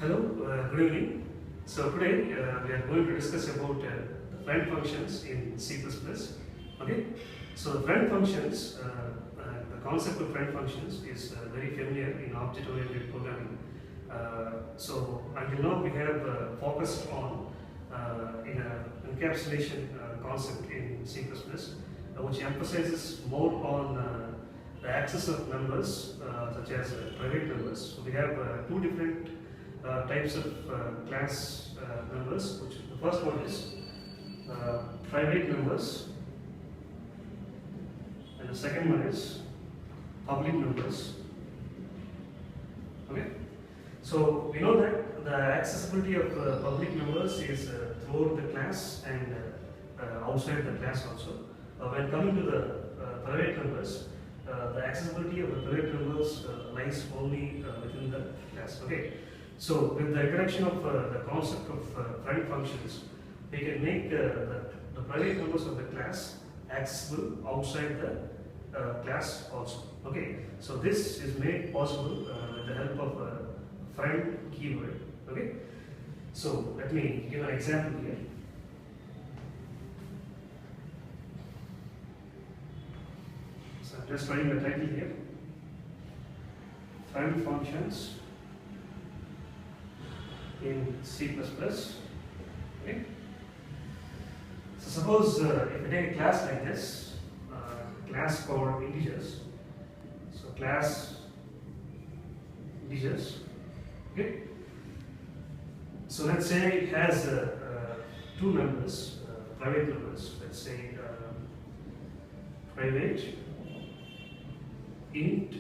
Hello, good evening. So today we are going to discuss about the friend functions in C++. Okay. So the friend functions, the concept of friend functions is very familiar in object-oriented programming. So until now we have focused on in an encapsulation concept in C++, which emphasizes more on the access of numbers such as private numbers. So we have two different types of class numbers. Which the first one is private numbers, and the second one is public numbers. Okay. So we know that the accessibility of public numbers is throughout the class and outside the class also. When coming to the private numbers, the accessibility of the private numbers lies only within the class. Okay. So with the introduction of the concept of friend functions, we can make the private numbers of the class accessible outside the class also. Okay. So this is made possible with the help of a friend keyword. Okay. So let me give an example here. So I'm just writing the title here. Friend functions in C++. Okay. So suppose if you take a class like this, class called integers. So class integers. Okay. So let's say it has two numbers, private numbers. Let's say private int,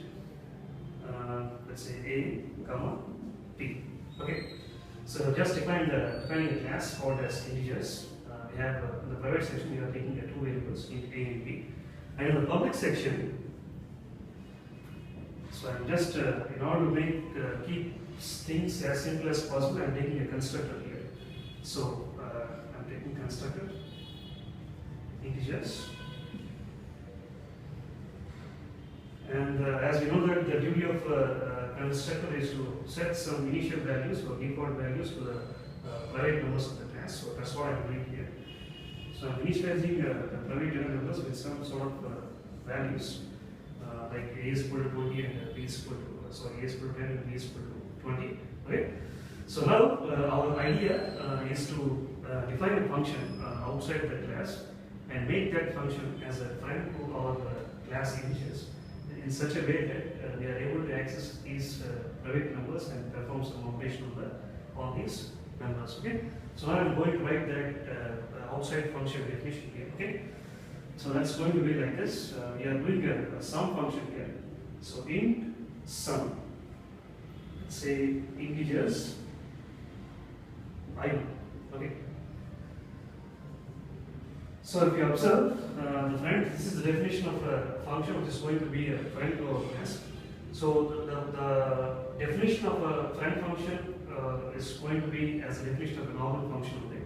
let's say a comma p. Okay. So just defining the class called as integers. We have in the private section we are taking the two variables int a and b, and in the public section. So I'm just in order to make keep things as simple as possible, I'm taking a constructor here. So I'm taking constructor integers, and as we know that the duty of constructor is to set some initial values or default values to the private numbers of the class. So that's what I'm doing here. So I'm initializing the private numbers with some sort of values like a is equal to 20 and b is equal to a is equal to 10 and b is equal to 20. Okay. So now our idea is to define a function outside the class and make that function as a friend to our class integers in such a way that we are able to access these private numbers and perform some operation on these numbers. Okay. So now I'm going to write that outside function definition here. Okay. So that's going to be like this. We are doing a sum function here. So int sum, say integers I1. Okay. So if you observe the friend, this is the definition of a function which is going to be a friend to our class. So the definition of a friend function is going to be as a definition of a normal function only.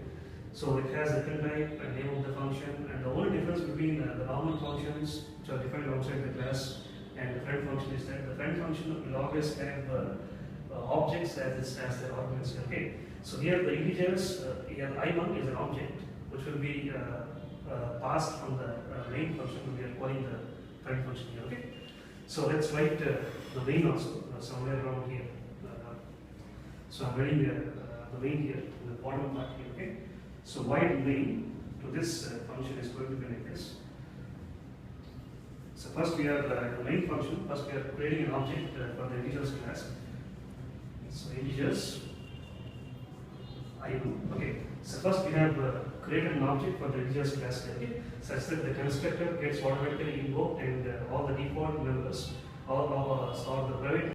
So it has a return type and name of the function, and the only difference between the normal functions which are defined outside the class and the friend function is that the friend function will always have objects as their arguments. Okay. So here the integers, here I1 is an object which will be passed from the main function when we are calling the friend function here. Okay. So let's write the main also somewhere around here. So I'm writing the main here in the bottom part here. Okay. So void main to this function is going to be like this. So first we have the main function. First we are creating an object for the integers class. So integers I1. Okay. So first we have created an object for the integers class, okay, such that the constructor gets automatically invoked and all the default numbers or the private